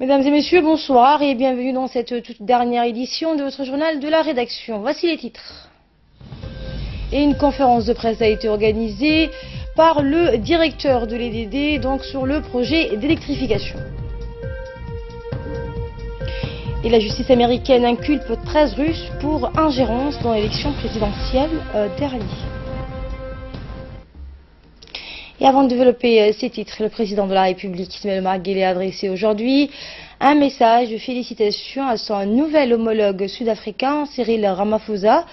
Mesdames et messieurs, bonsoir et bienvenue dans cette toute dernière édition de votre journal de la rédaction. Voici les titres. Et une conférence de presse a été organisée par le directeur de l'EDD donc sur le projet d'électrification. Et la justice américaine inculpe 13 Russes pour ingérence dans l'élection présidentielle dernière. Et avant de développer ces titres, le président de la République, Ismaël Omar Guelleh, a adressé aujourd'hui un message de félicitations à son nouvel homologue sud-africain, Cyril Ramaphosa,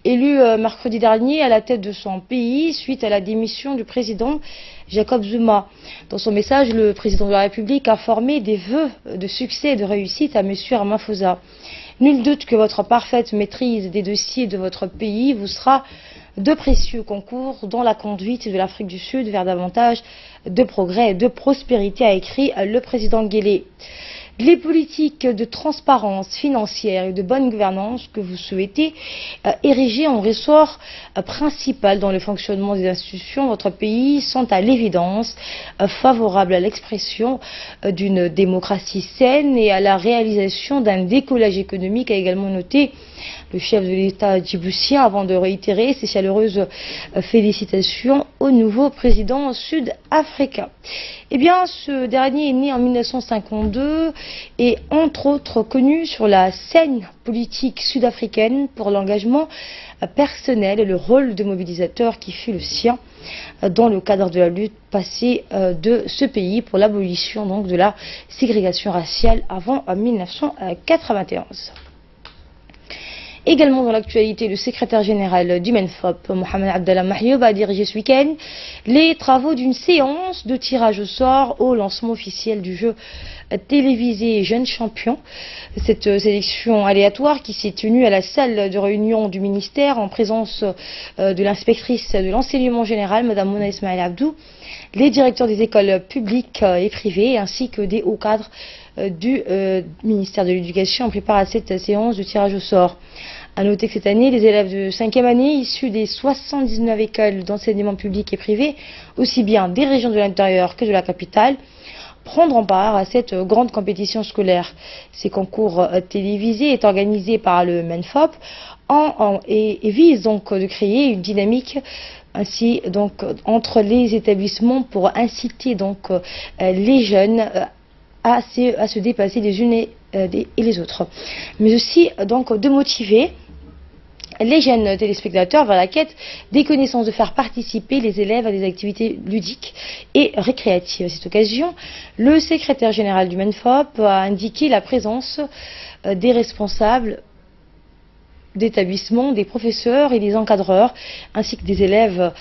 élu mercredi dernier à la tête de son pays suite à la démission du président Jacob Zuma. Dans son message, le président de la République a formé des vœux de succès et de réussite à M. Ramaphosa. Nul doute que votre parfaite maîtrise des dossiers de votre pays vous sera de précieux concours dans la conduite de l'Afrique du Sud vers davantage de progrès et de prospérité, a écrit le président Guelleh. Les politiques de transparence financière et de bonne gouvernance que vous souhaitez ériger en ressort principal dans le fonctionnement des institutions de votre pays sont à l'évidence favorables à l'expression d'une démocratie saine et à la réalisation d'un décollage économique, a également noté le chef de l'État djiboutien, avant de réitérer ses chaleureuses félicitations au nouveau président sud-africain. Eh bien, ce dernier est né en 1952 et entre autres connu sur la scène politique sud-africaine pour l'engagement personnel et le rôle de mobilisateur qui fut le sien dans le cadre de la lutte passée de ce pays pour l'abolition donc de la ségrégation raciale avant 1991. Également dans l'actualité, le secrétaire général du MENFOP, Mohamed Abdallah Mahyoub, a dirigé ce week-end les travaux d'une séance de tirage au sort au lancement officiel du jeu télévisé Jeunes Champions. Cette sélection aléatoire qui s'est tenue à la salle de réunion du ministère en présence de l'inspectrice de l'enseignement général, Mme Mouna Ismaël Abdou, les directeurs des écoles publiques et privées ainsi que des hauts cadres du ministère de l'Éducation préparent à cette séance de tirage au sort. A noter que cette année, les élèves de 5e année issus des 79 écoles d'enseignement public et privé, aussi bien des régions de l'intérieur que de la capitale, prendront part à cette grande compétition scolaire. Ces concours télévisés est organisé par le MENFOP et vise donc de créer une dynamique ainsi donc entre les établissements pour inciter donc les jeunes à se dépasser les unes et les autres, mais aussi donc de motiver les jeunes téléspectateurs vers la quête des connaissances, de faire participer les élèves à des activités ludiques et récréatives. À cette occasion, le secrétaire général du MENFOP a indiqué la présence des responsables d'établissements, des professeurs et des encadreurs, ainsi que des élèves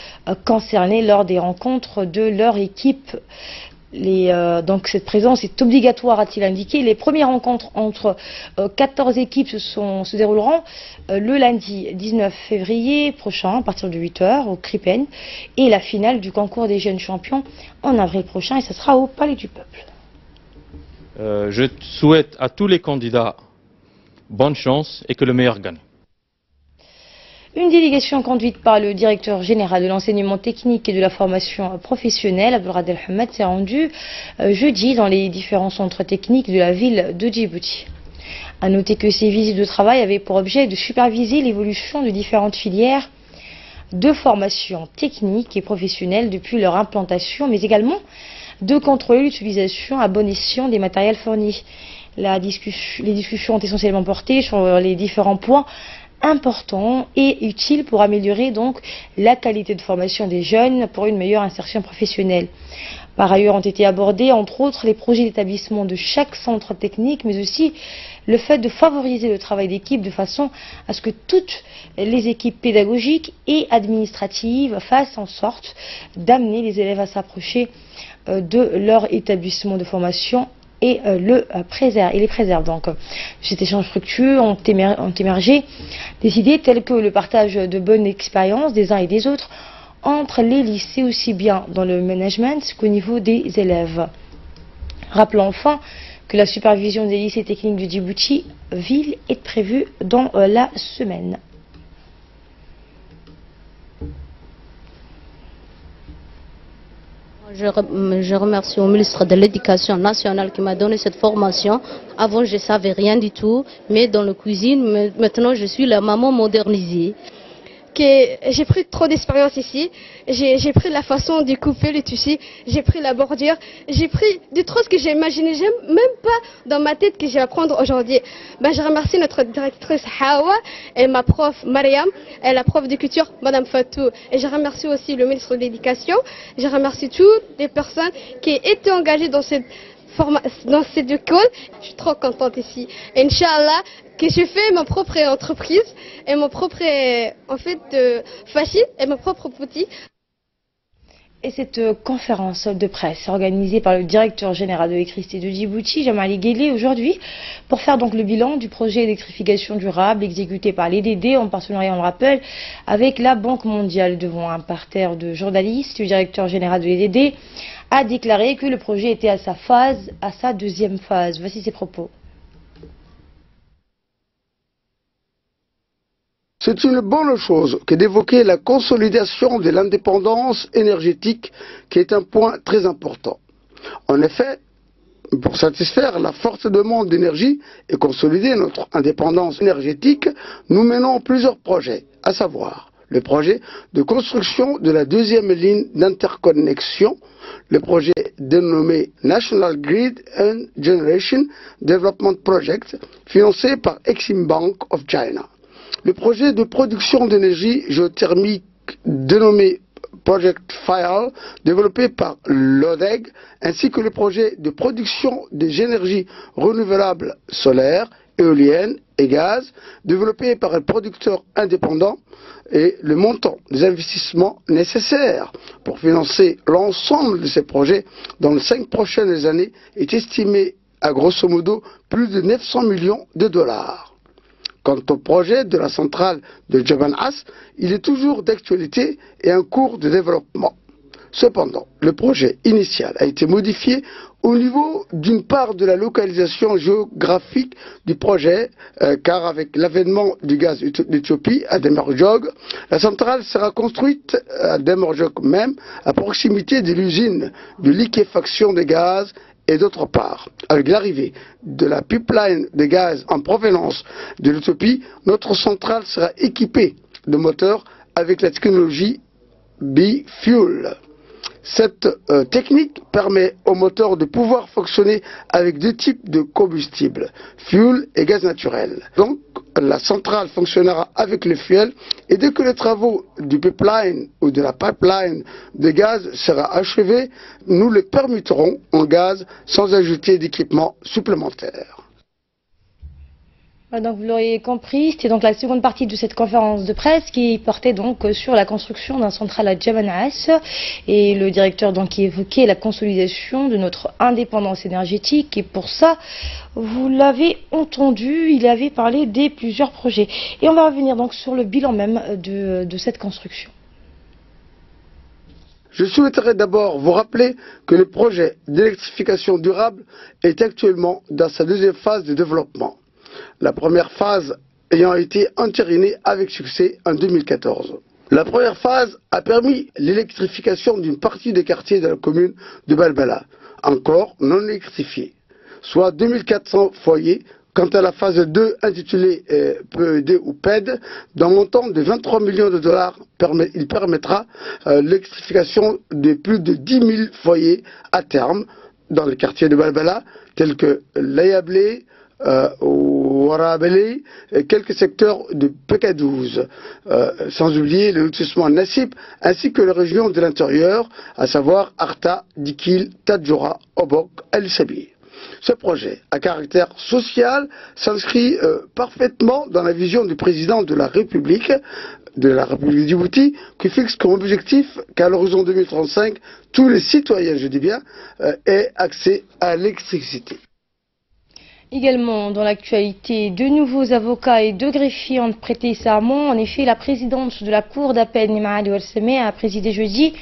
concernés lors des rencontres de leur équipe. Donc cette présence est obligatoire, a-t-il indiqué. Les premières rencontres entre 14 équipes se dérouleront le lundi 19 février prochain à partir de 8 h au Kripen, et la finale du concours des jeunes champions en avril prochain, et ce sera au Palais du Peuple. Je souhaite à tous les candidats bonne chance et que le meilleur gagne. Une délégation conduite par le directeur général de l'enseignement technique et de la formation professionnelle, Abdelrad El Hamad, s'est rendue jeudi dans les différents centres techniques de la ville de Djibouti. A noter que ces visites de travail avaient pour objet de superviser l'évolution de différentes filières de formation technique et professionnelle depuis leur implantation, mais également de contrôler l'utilisation à bon escient des matériels fournis. Les discussions ont essentiellement porté sur les différents points important et utile pour améliorer donc la qualité de formation des jeunes pour une meilleure insertion professionnelle. Par ailleurs ont été abordés entre autres les projets d'établissement de chaque centre technique, mais aussi le fait de favoriser le travail d'équipe de façon à ce que toutes les équipes pédagogiques et administratives fassent en sorte d'amener les élèves à s'approcher de leur établissement de formation et les préserve. Donc, cet échange fructueux ont émergé des idées telles que le partage de bonnes expériences des uns et des autres entre les lycées, aussi bien dans le management qu'au niveau des élèves. Rappelons enfin que la supervision des lycées techniques de Djibouti ville est prévue dans la semaine. Je remercie au ministre de l'Éducation nationale qui m'a donné cette formation. Avant, je ne savais rien du tout, mais dans la cuisine, maintenant, je suis la maman modernisée. J'ai pris trop d'expérience ici, j'ai pris la façon de couper le tissu, j'ai pris la bordure, j'ai pris de trop ce que j'ai imaginé, j'ai même pas dans ma tête que je vais apprendre aujourd'hui. Je remercie notre directrice Hawa et ma prof Mariam et la prof de culture Madame Fatou. Et je remercie aussi le ministre de l'Éducation, je remercie toutes les personnes qui étaient engagées dans cette école. Je suis trop contente ici. Inch'Allah, que je fais ma propre entreprise et mon propre fashion et mon propre boutique. Et cette conférence de presse organisée par le directeur général de l'électricité de Djibouti, Jamali Guélé, aujourd'hui, pour faire donc le bilan du projet d'électrification durable exécuté par l'EDD en partenariat, on le rappelle, avec la Banque mondiale. Devant un parterre de journalistes, le directeur général de l'EDD a déclaré que le projet était à sa deuxième phase. Voici ses propos. C'est une bonne chose que d'évoquer la consolidation de l'indépendance énergétique qui est un point très important. En effet, pour satisfaire la forte demande d'énergie et consolider notre indépendance énergétique, nous menons plusieurs projets, à savoir le projet de construction de la deuxième ligne d'interconnexion, le projet dénommé National Grid and Generation Development Project, financé par Exim Bank of China. Le projet de production d'énergie géothermique dénommé Project Fire, développé par l'ODEG, ainsi que le projet de production des énergies renouvelables solaires, éoliennes et gaz, développé par un producteur indépendant, et le montant des investissements nécessaires pour financer l'ensemble de ces projets dans les 5 prochaines années est estimé à grosso modo plus de 900 millions de dollars. Quant au projet de la centrale de Jebel As, il est toujours d'actualité et en cours de développement. Cependant, le projet initial a été modifié au niveau d'une part de la localisation géographique du projet, car avec l'avènement du gaz d'Éthiopie à Demerjog, la centrale sera construite à Demerjog même, à proximité de l'usine de liquéfaction de gaz. Et d'autre part, avec l'arrivée de la pipeline de gaz en provenance de l'Éthiopie, notre centrale sera équipée de moteurs avec la technologie bi-fuel. Cette technique permet aux moteurs de pouvoir fonctionner avec deux types de combustibles, fuel et gaz naturel. Donc, la centrale fonctionnera avec le fuel et dès que les travaux du pipeline ou de la pipeline de gaz sera achevés, nous le permettrons en gaz sans ajouter d'équipements supplémentaires. Donc vous l'aurez compris, c'était donc la seconde partie de cette conférence de presse qui portait donc sur la construction d'un central à Jebel As, et le directeur donc qui évoquait la consolidation de notre indépendance énergétique, et pour ça, vous l'avez entendu, il avait parlé des plusieurs projets. Et on va revenir donc sur le bilan même de cette construction. Je souhaiterais d'abord vous rappeler que le projet d'électrification durable est actuellement dans sa deuxième phase de développement. La première phase ayant été entérinée avec succès en 2014. La première phase a permis l'électrification d'une partie des quartiers de la commune de Balbala, encore non électrifiés, soit 2400 foyers. Quant à la phase 2 intitulée PED ou PED, d'un montant de 23 millions de dollars, il permettra l'électrification de plus de 10 000 foyers à terme dans les quartiers de Balbala, tels que Layablé, Warabele, quelques secteurs de PK12, sans oublier le lotissement Nassib, ainsi que les régions de l'intérieur, à savoir Arta, Dikil, Tadjoura, Obok, El-Sabi. Ce projet, à caractère social, s'inscrit parfaitement dans la vision du président de la République de Djibouti, qui fixe comme objectif qu'à l'horizon 2035, tous les citoyens, je dis bien, aient accès à l'électricité. Également dans l'actualité, deux nouveaux avocats et deux greffiers ont prêté serment. En effet, la présidente de la Cour d'appel, Nima Ali Ouasseme, a présidé jeudi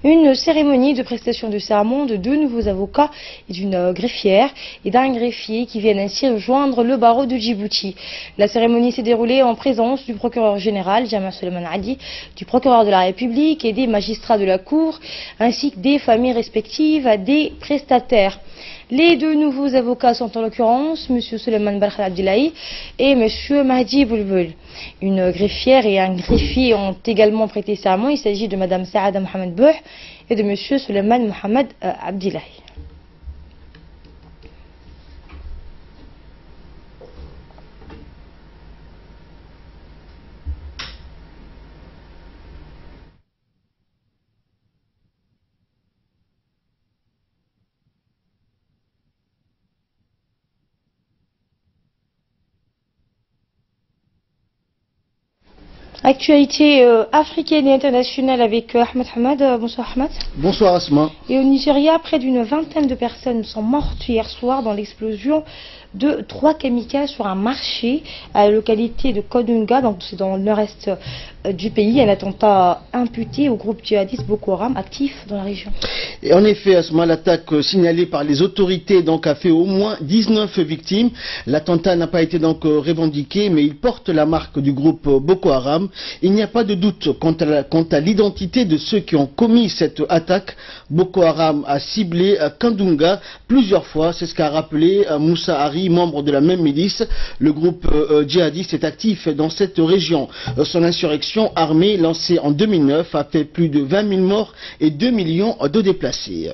Une cérémonie de prestation de serment de 2 nouveaux avocats et d'une greffière et d'un greffier qui viennent ainsi rejoindre le barreau de Djibouti. La cérémonie s'est déroulée en présence du procureur général, Jamal Suleiman Hadi, du procureur de la République et des magistrats de la Cour, ainsi que des familles respectives des prestataires. Les 2 nouveaux avocats sont en l'occurrence M. Suleiman Barkhal Abdillahi et M. Mahdi Boulboul. Une greffière et un greffier ont également prêté serment. Il s'agit de Mme Saada Mohamed Bouh et de M. Suleiman Mohamed Abdillahi. Actualité africaine et internationale avec Ahmed Hamad. Bonsoir Ahmed. Bonsoir Asma. Et au Nigeria, près d'une vingtaine de personnes sont mortes hier soir dans l'explosion de 3 kamikazes sur un marché à la localité de Kodunga, donc c'est dans le nord-est du pays, un attentat imputé au groupe djihadiste Boko Haram actif dans la région. Et en effet, Asma, l'attaque signalée par les autorités a fait au moins 19 victimes. L'attentat n'a pas été revendiqué, mais il porte la marque du groupe Boko Haram. Il n'y a pas de doute quant à l'identité de ceux qui ont commis cette attaque. Boko Haram a ciblé Kodunga plusieurs fois, c'est ce qu'a rappelé Moussa Hari, membre de la même milice. Le groupe djihadiste est actif dans cette région. Son insurrection armée lancée en 2009 a fait plus de 20 000 morts et 2 millions de déplacés.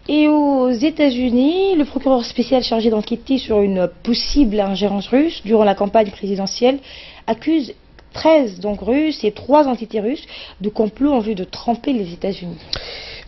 Et aux États-Unis, le procureur spécial chargé d'enquêter sur une possible ingérence russe durant la campagne présidentielle accuse 13 Russes et 3 entités russes de complot en vue de tromper les États-Unis.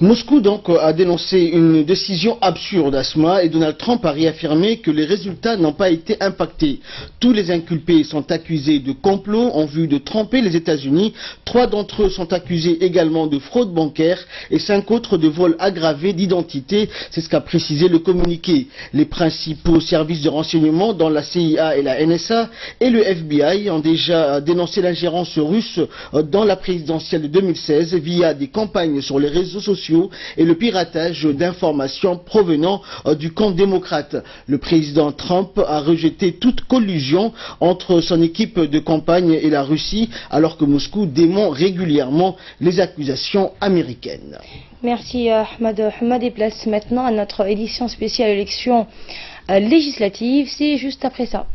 Moscou a dénoncé une décision absurde, Asma, et Donald Trump a réaffirmé que les résultats n'ont pas été impactés. Tous les inculpés sont accusés de complot en vue de tromper les États-Unis. 3 d'entre eux sont accusés également de fraude bancaire et 5 autres de vol aggravé d'identité. C'est ce qu'a précisé le communiqué. Les principaux services de renseignement, dont la CIA et la NSA et le FBI, ont déjà dénoncé l'ingérence russe dans la présidentielle de 2016 via des campagnes sur les réseaux sociaux et le piratage d'informations provenant du camp démocrate. Le président Trump a rejeté toute collusion entre son équipe de campagne et la Russie, alors que Moscou dément régulièrement les accusations américaines. Merci Ahmed. Ahmed déplace maintenant à notre édition spéciale élection législative. C'est juste après ça.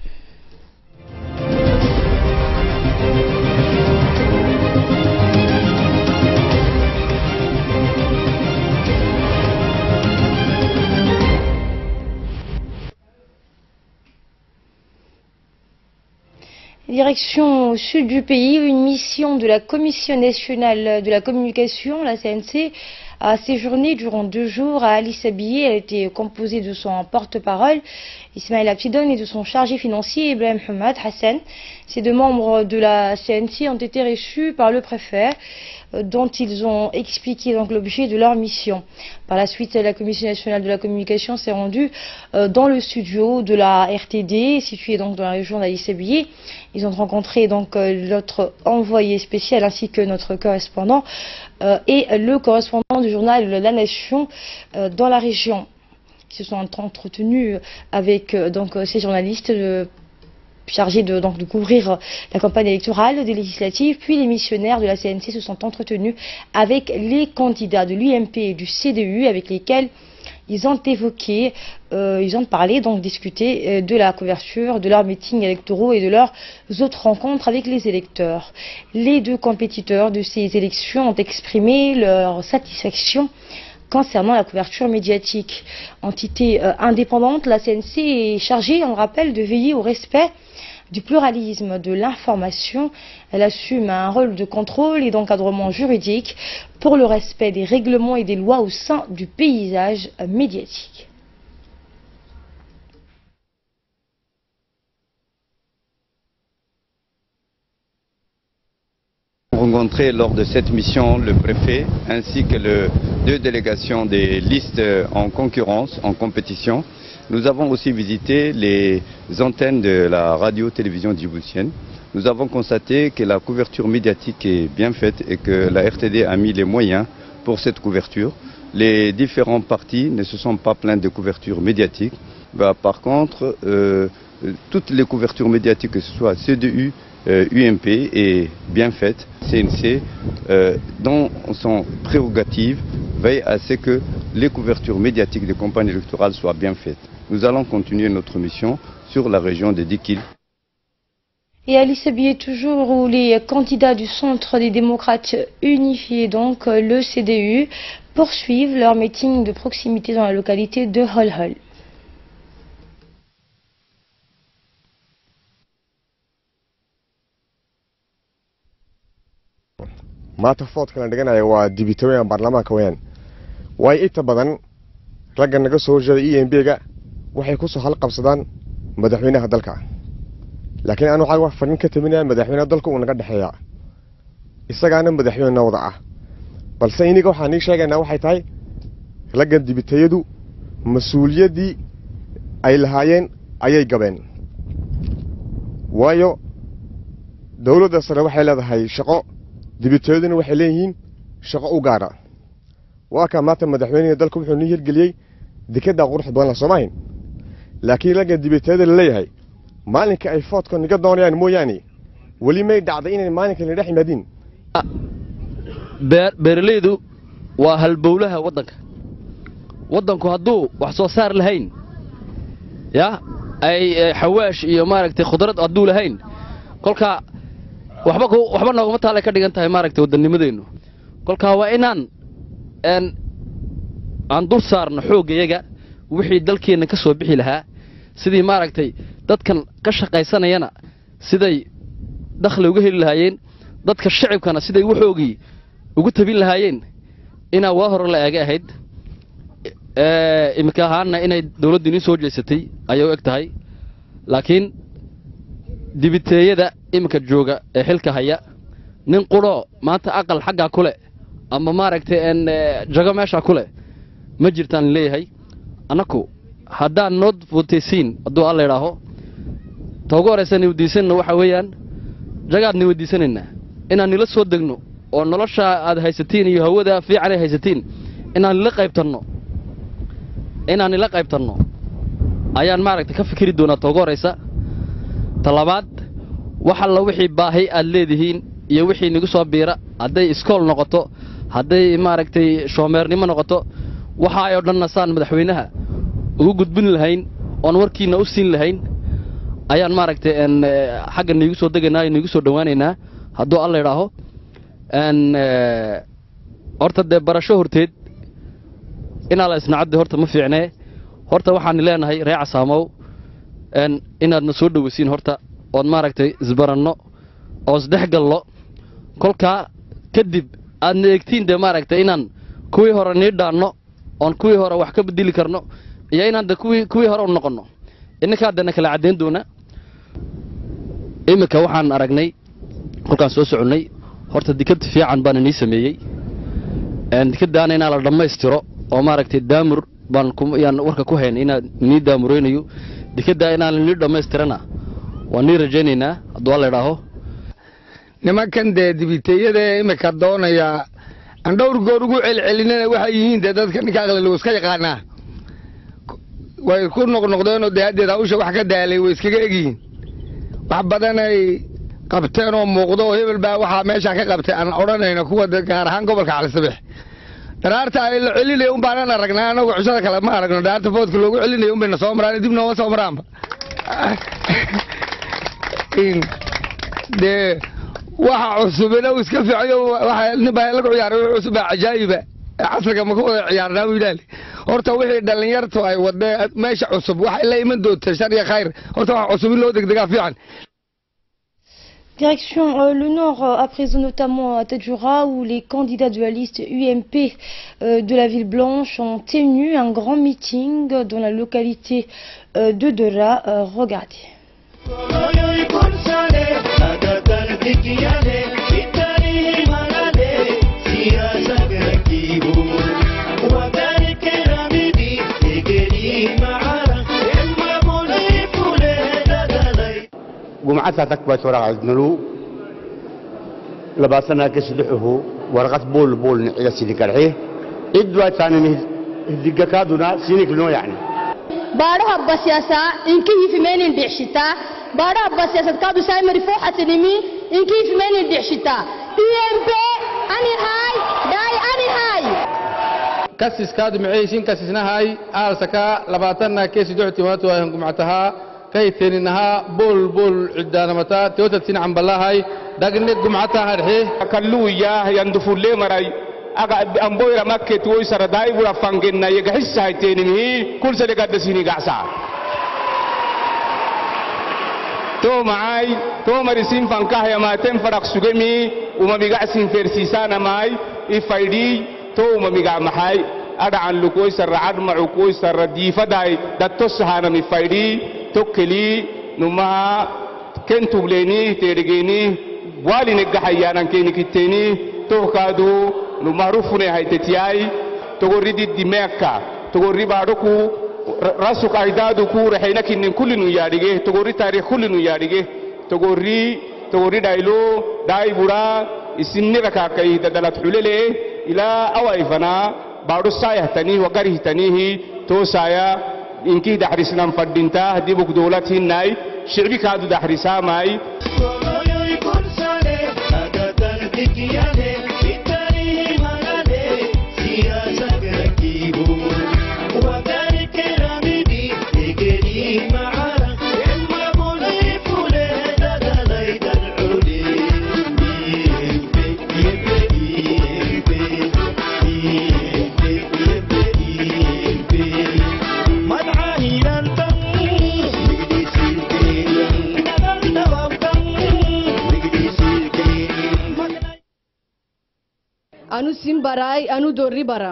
Direction au sud du pays, une mission de la Commission nationale de la communication, la CNC, a séjourné durant 2 jours à Addis Abeba. Elle était composée de son porte-parole, Ismaël Abtidon, et de son chargé financier, Ibrahim Hamad Hassan. Ces 2 membres de la CNC ont été reçus par le préfet, dont ils ont expliqué l'objet de leur mission. Par la suite, la Commission nationale de la communication s'est rendue dans le studio de la RTD, situé dans la région d'Addis Abeba. Ils ont rencontré notre envoyé spécial ainsi que notre correspondant et le correspondant du journal La Nation dans la région. Ils se sont entretenus avec ces journalistes chargés de couvrir la campagne électorale des législatives, puis les missionnaires de la CNC se sont entretenus avec les candidats de l'UMP et du CDU avec lesquels ils ont évoqué, ils ont parlé, discuté de la couverture de leurs meetings électoraux et de leurs autres rencontres avec les électeurs. Les 2 compétiteurs de ces élections ont exprimé leur satisfaction concernant la couverture médiatique. Entité indépendante, la CNC est chargée, on le rappelle, de veiller au respect du pluralisme de l'information. Elle assume un rôle de contrôle et d'encadrement juridique pour le respect des règlements et des lois au sein du paysage médiatique. Rencontré lors de cette mission le préfet ainsi que les 2 délégations des listes en concurrence, en compétition. Nous avons aussi visité les antennes de la radio-télévision djiboutienne. Nous avons constaté que la couverture médiatique est bien faite et que la RTD a mis les moyens pour cette couverture. Les différents partis ne se sont pas plaints de couverture médiatique. Par contre, toutes les couvertures médiatiques, que ce soit CDU, UMP, est bien faite. CNC, dans son prérogative, veille à ce que les couvertures médiatiques des campagnes électorales soient bien faites. Nous allons continuer notre mission sur la région de Dikil. Et à Lissabie, toujours où les candidats du Centre des démocrates unifiés, donc le CDU, poursuivent leur meeting de proximité dans la localité de Holhol. maanta foodka la dhiganayo waa dibitooyin baarlamaanka weeyaan way inta badan ragga naga soo horjeeda EMB-ga waxay ku soo halqabsadaan madaxweynaha dalka laakiin aan waxa wax fadhin ka taminaa madaxweynaha dalka uu naga dhaxeeya isagaana madaxweynaha wada ah balse iniga waxaan ii sheegaynaa waxay tahay ragga dibitooyadu mas'uuliyadii ay lahaayeen ayay gabeen waayo dawladda sare waxay leedahay shaqo dibitooyaduna waxay leeyihiin shaqo u gaara waa ka maanta madaxweynaha dalka wuxuu nii hirgeliyay dekada quruxda badan la Soomaaliya laakiin ragga dibitooyada leeyahay maalinka ay foodka niga doonayaan mooyaane wali may dhacday inay maalinka la dhex yimaadin beeraleydu waa halbowlaha wadanku hadduu wax soo saar lahayn ya ay xawaash iyo maaragtay khudrad hadduu lahayn kolka waxba nooguma taale ka dhigan tahay maaragtay wadanimadeenu kolka waa inaan aan dul saarno xooggayaga wixii dalkeena ka soo bixi lahaa sidii maaragtay dadkan ka shaqaysanayana siday dakhli uga heli lahaayeen dadka shacabkana siday waxoogii ugu tabin lahaayeen inaa waa hore la eega ahayd imika ahaana inay dawladdu inii soo jeesatay ayay u eg tahay laakiin dibiteeyada imika jooga ee xilka haya nin quro maanta aqal xagga kule ama maaragtay jago meesha kule ma jirtaan leeyahay anaku haddaan noo vootaysiin hadduu alla idhaaho toogu horeysan weydiisanna waxa weeyaan jagaadna weydiisanaynaa inaan nila soo degno oo nolosha aad haysatiin iyo hawada fiican ay haysatiin inaan nila qaybtanno ayaan maaragtay ka fikiri doonaa toogu horeysa talabaad waxa la wixii baahi aad leedihiin iyo wixii nagu soo biira hadday iskool noqoto hadday maaragtay shoomeernimo noqoto waxa ay dhanna saan madaxweynaha ugu gudbin lahayn oon warkiina u siin lahayn ayaan maaragtay xagga niigu soo degaynaa niigu soo dhawaanaynaa hadduu alla idhaaho horta dee barasho horteed inaa la isnacaddi horta ma fiicnee horta waxaan leenahay reeca saamow inaadna soo dhawaysiin horta ood maaragtay isbaranno oo isdhexgallo kolkaa kadib aadna eegtiin dee maaragtay inaan kuwii hore nii dhaanno oon kuwii hore wax ka bedeli karno iyo inaan de kuwii hore u noqonno inninkaa dana kala caddayn doona iminka waxaan aragnay kolkaan soo soconnay horta dikad fiican baan inii sameeyey dikadaana inaa la dhammaystiro oo maaragtay daamur yaan warka ku hayn inaan inii daamuraynayo dikadaa inaan inii dhammaystirana waan nii rajaynaynaa hadduu alla idhaaho nimankan dee dibiteeyada imika doonaya aan dhowr goor ugu celcelinana waxay yihiin dee dadka ninka aqlilu iska yaqaanaa way ku noqnoqdeenoo dee haddeed hawsha wax ka daalay way iskaga egyihiin wax badanay qabteen oo muuqdo oo hebel baa waxaa meeshaa ka qabtay aan odhanayno kuwa gaar ahaan gobolka calisabeex dharaarta ay la celinaya un baanan aragnaa anagu cusada kale ma aragno dharaarta foodka loogu celinaya un bayna soo maraan dib nooma soo maraanba dee waxa cusubina uu iska fiicayo waxa nin baa lagu ciyaaray wuxuu cusub ajaayiba casriga ma ku wada ciyaarnaa wiilaal horta wixii dhalinyartu ay wadee meesha cusub waxa la iman doonta shar iyo khayr horta waxa cusub loo degdegaa fiican. Direction le Nord, à présent notamment à Tadjoura, où les candidats de la liste UMP de la Ville Blanche ont tenu un grand meeting dans la localité de Dera. Regardez. جمعتها تكبت ورا عزنلو لباسنا كسدحه ورقة بول نعيا سيدي كرحيه إدوا تاني الدقة سينك لنو يعني بارها بسياسة إن كيف مين الدعشتا بارها بسياسة كادو سايمر فوحة نمي إن كيف مين الدعشتا EMP أني هاي داي أني هاي كسس كادو معيشين كسسنا هاي سكا لباتنا كيس دعتي ماتوا هنكم معتها كيتين إنها بول عدانا متى توتتين عن بالله هاي دقنك جمعتها هرحيه كلو إياه يندفوا لي مراي أقا أمبوير مكة توي سرداي بولا فانجنا يجهز هايتين هي كل سنة قد سيني قعسا تو معاي تو مرسين فانكاه يا ما تنفرق سجمي وما بيقعسين فرسيسانا ماي إفايدي تو ما بيقع محاي أدعى لكوي سر عدم عكوي سر ديفا داي دتوسهانا مفايدي توكلي نما كنتو بليني تيرجيني والي نجحيانا كيني كتيني توكادو نما رفني هاي تتياي تقولي دي مكة تقولي باركو راسك عيدادكو رحينك إن كل نيارجه تقولي تاريخ كل نيارجه تقولي دايلو داي برا السن ركاكي دلت حلله إلى أوايفنا بارو سايه تنيه وقريه تنيه تو سايا إنكي دحرسنا فردينتا دي بوك دولتين ناي شعبي كادو دحرسا ماي anu simbarai anu dorri bara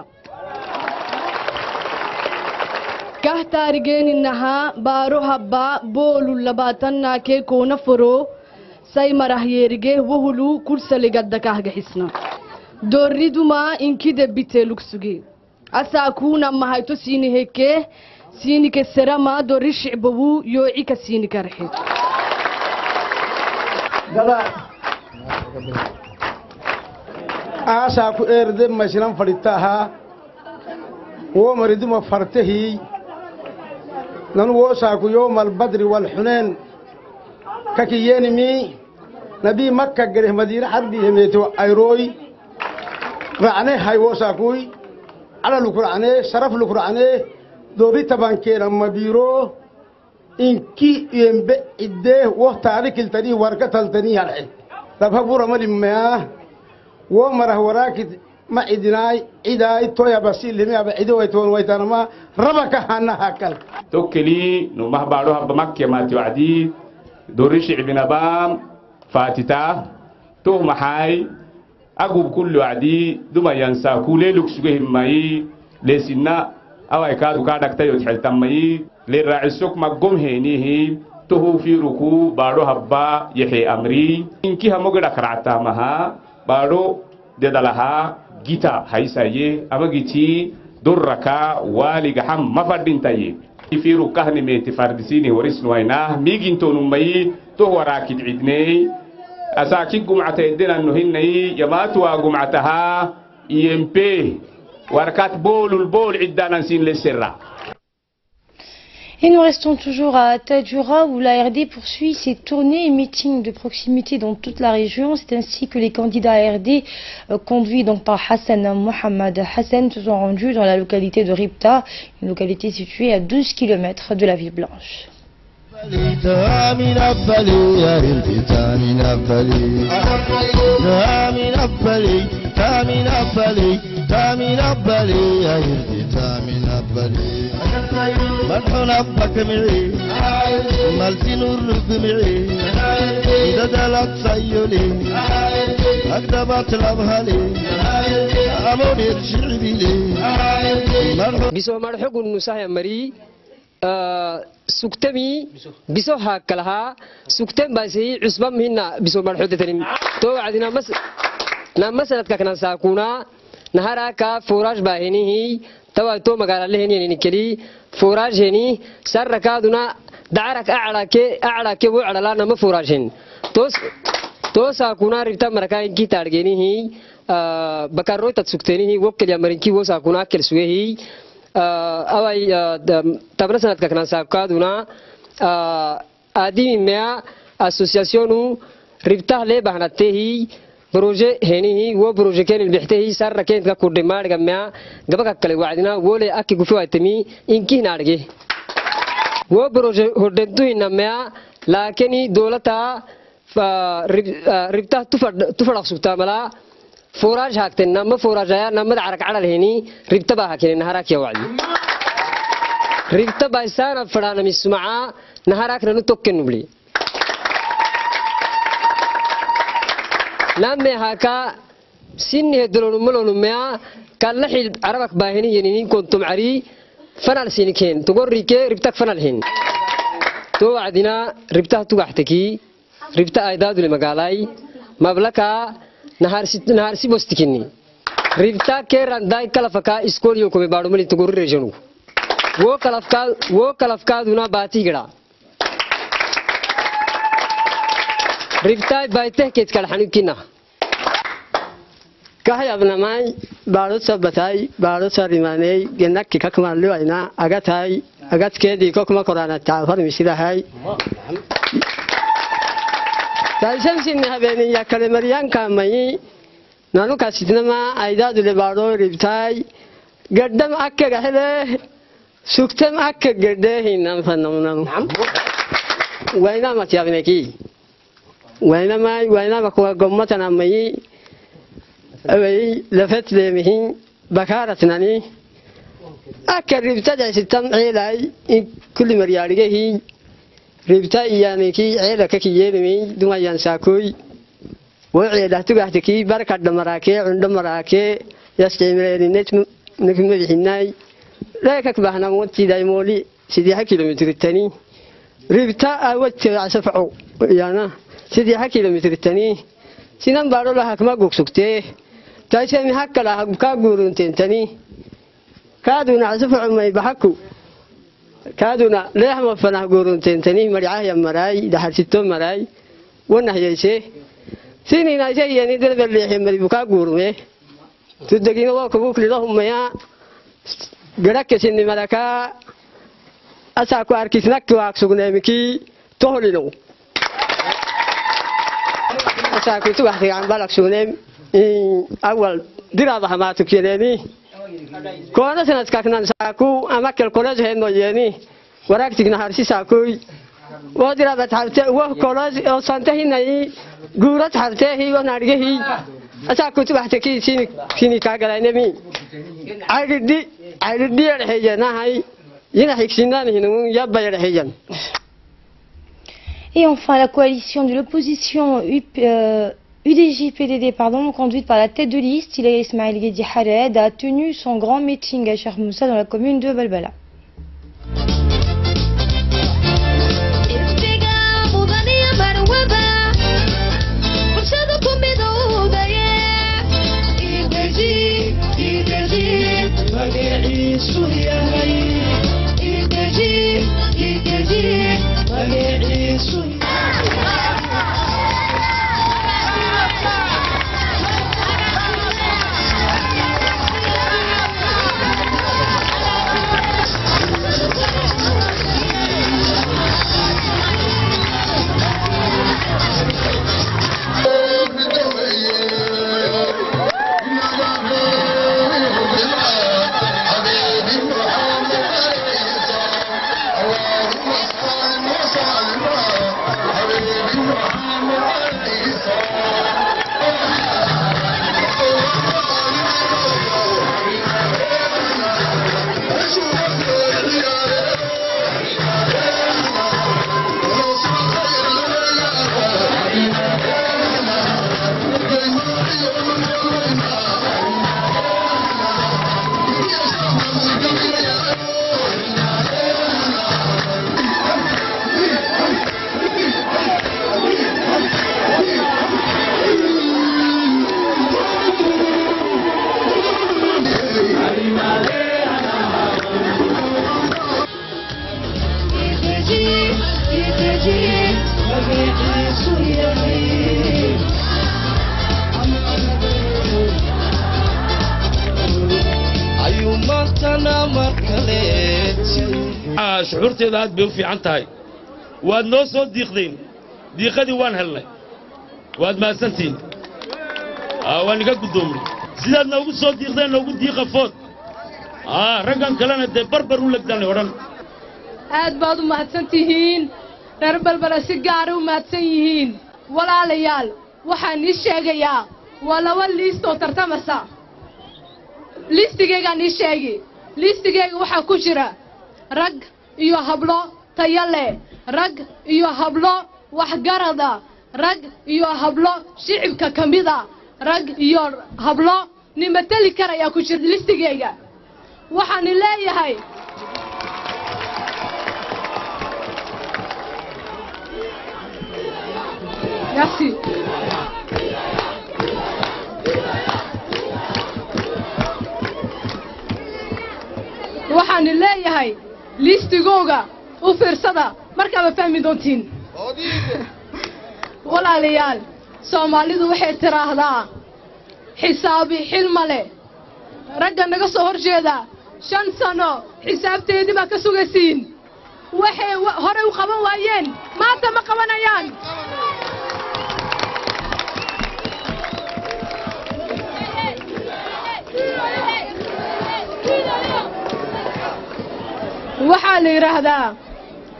kahtarigeni naha baro habba bolu labatanna ke kona foro say marahyerige wohulu kursale gadda kahga hisna dorri duma inkide biteluksugi asa kuna mahayto sini heke sini ke serama dorri shicbawu yoci ka sini karxe dada آسا كو إرد مسلم فريتها ومريد ما فرته ننوسا كو يوم البدر والحنين ككيينمي نبي مكة جره مدينة حربي هميتو أيروي رعنه هاي وسا كوي على لكرعنه شرف لكرعنه دوري تبانكير أما بيرو إنكي ينبئده وتاريخ التاريخ ورقة التاريخ عليه تبهبور مالي ما ومره وراكد ما عدناي عداي تويا بسيل لمي عدو ويتون ويتانما ربك هنا هكل توكلي نمه بعدها بمكة ما توعدي دوري شعبنا بام فاتتا تو محاي أقوب كل وعدي دوما ينسى كل لكسوهم ماي لسنا أو يكادو كادك تيو تحل ماي للرعسوك مقوم هينيه تو في ركوب بعدها با يحيي أمري إنكي هم قد كرعتا مها بارو ددلها جيتا هايسايه أما جيتي دركا والي جحم ما فردين تايه في ركهن ميت فردسيني ورسن ويناه ميجين تونم مي تو راكد عدني أساكي جمعة يدنا إنه هني يماتوا جمعتها EMP وركات البول عدنا نسين للسرة. Et nous restons toujours à Tadjoura où la RD poursuit ses tournées et meetings de proximité dans toute la région. C'est ainsi que les candidats RD conduits donc par Hassan Mohamed Hassan se sont rendus dans la localité de Ribta, une localité située à 12 km de la ville blanche. مرحون أبك معي مالتي نور معي ددلت سيولي أكتبت لبهلي أموني الشعبي لي بسو مرحوق النساء مري سكتمي بسو هاكلها سكتم باسي عصبا مهنا بسو مرحوق تتنم تو عدنا مسألة كنا ساكونا نهارا فوراج باهنيه توا تو مقال له هني نكلي فوراج هني سر ركادنا دعرك أعلى كي وعلى لا نم فوراجين توس أكونا ربطة مركاين كي تارجيني هي بكاروي تسكتيني وكل يا مريكي وساكونا كل سويه أواي تبرز سنة كنا ساكادونا آدي ميا أسوسياسيونو ربطة لي بحنته بروجي هني هو بروجي كان اللي بيحتاج صار ركين كقول مار جماعة قبل كل وعدنا ولا أكيد قفوا تمي إنكي نارجي هو بروجي هردتو إنما لكني دولتها ربطة تفرق سوتا ملا فوراج هاكتن نما فوراجا نما دعرك على الهني ربطة بهاكين نهارك يا وعدي ربطة بايسان فرانا مسمعة نهارك نتوكن بلي لما هاكا سنه دلون ملون ما كان لحي عربك باهني ينين كنتم عري فنال سينكين تقول ريكي ربطك فنالهن تو عدنا ربطة توحتكي ربطة ايداد لمقالاي مبلكا نهار سي بوستكيني ربطة كيران داي كلفكا اسكول يوكو بارو ملي تقول ريجنو वो कलफका दुना बाती गड़ा रिफ्ताय बाइते केत कर हनु किना कहा अपना माई बारो सब बताई बारो सारी माने गेना की खक मान लो आइना अगत के दी को कमा कराना चाहर मिसिरा है ताइसन सिन हबेनी या करे मरियान का मई नानु का सिदनमा आइदा दुले बारो रिफ्ताय गड्डम अक्के गहले सुक्तम अक्के गड्डे ही नाम फनम वैना मत याबने की وينما بقوا قمتنا مي أوي لفت لمهين بكارتناني أكل ربطة ستم عيلاي كل مريارجه هي ربطة يعني كي عيلة كي يلمي دم ينساكوي وعيلة تبعتكي بركة دمراكي عند دمراكي يستعمل النت نكمل الحناي لا كبهنا موتي دايمولي سيدي كيلومتر الثاني ربطة أوت عصفعو يعني سيدي كيلومتر الثاني سنان بارو لها كما قوكسوكتي تايسامي حكا لها كاقورون تنتني كادونا عصفع ما يبحكو كادونا ليح مفنح قورون تنتني مريعاه يمراي دحر ستون مراي ونحييسي سيني نايسي يعني دلب الليح يمري بكا قورمي تدقين واكبوك لهم يا قرك سيني ملكا أساكو أركسنك واكسوكنامكي تهلنو أساكو توحدي عن بالك سونيم أول درابة ما تكيرني كونا سنة كنا ساكو أماكل كولاج هنو يعني وراك تجنا هرسي ساكوي ودرابة حرته وكولاج أو سنتهي ناي جورات حرته هي ونارجه هي أساكو توحدي كي سيني كاغلاي نمي عيردي الحجنا هاي ينحك سنان هنو يبا الحجن. Et enfin, la coalition de l'opposition UDJ-PDD, conduite par la tête de liste, Ismaël Guedi Hared, a tenu son grand meeting à Cheikh Moussa dans la commune de Balbala. shucuurteeda aad bay u fiican tahay waad noo soo diiqdeen diiqadii waan helnay waad mahadsantihiin waan iga guddoomnay sidaad noogu soo diiqdeen noogu diiqa food raggan kalena dee barbar u legdanay odhan aad baad u mahadsan tihiin reer balbala si gaara u mahadsan yihiin walaalayaal waxaan ii sheegayaa waa 2 liist oo tartamasa liistigaygaan ii sheegi liistigayga waxaa ku jira rag iyo hablo tayo leh rag iyo hablo waxgarada rag iyo hablo shicibka ka mida rag iyo hablo nimatali karaya ku jira liistigayga waxaan leeyahay Merci. waxaan leeyahay liistigooga u fiirsada markaaba fahmi doontiin walaalayaal Soomaalidu waxay tiraahdaa xisaabi xilma leh ragga naga soo horjeeda 5 sano xisaabteedii baa ka sugaysiin waxay hore u qaban waayeen maanta ma qabanayaan waxaa la yiraahdaa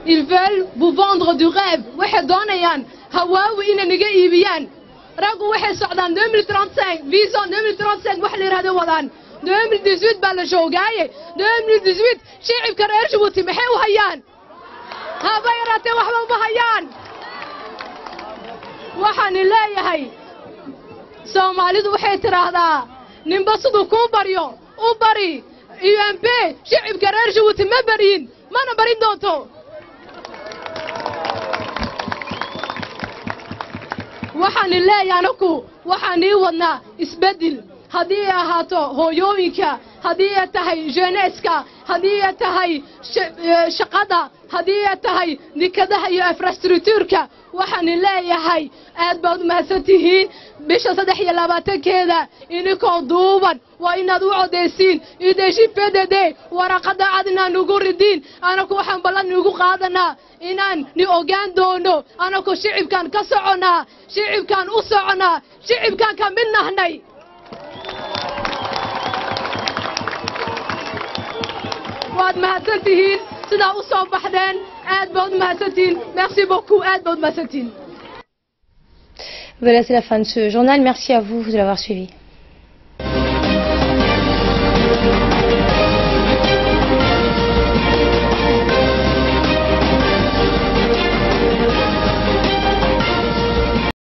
ils veulent vous vendre du rêve waxay doonayaan hawaawi inay naga iibiyaan raggu waxay socdaan 2035 vision 2035 wax la yiraahdo wadaan 2018 baa la joogaaye 2018 shicibka reer Djibouti maxay u hayaan haba yaraatee waxba uma hayaan waxaan leeyahay Soomaalidu waxay tiraahdaa ninba siduu ku baryo u bari UNP shicibka reer Djibouti ma bariin mana barin doonto waxaan leeyahay anaku waxaan wadnaa isbedel haddii ay ahaato hooyooyinka haddii ay tahay jeunesse-ka haddii ay tahay shaqada haddii ay tahay nikadaha iyo infrastructure-ka waxaan leeyahay aad baad u mahadsantihiin bisha 23keeda inikoo duuban waa inaad u codeysiin IDGPDD waraqada adna nugu ridin anaku waxaan ballan ugu qaadanaa inaan ni ogaan doono anaku shicibkan ka soconaa shicibkan u soconaa shicibkan ka mid nahnay waad mahadsantihiin sidaa u soo baxdeen aad baad u mahadsantihiin merci beaucoup aad baad u mahadsantihiin. Voilà, c'est la fin de ce journal. Merci à vous de l'avoir suivi.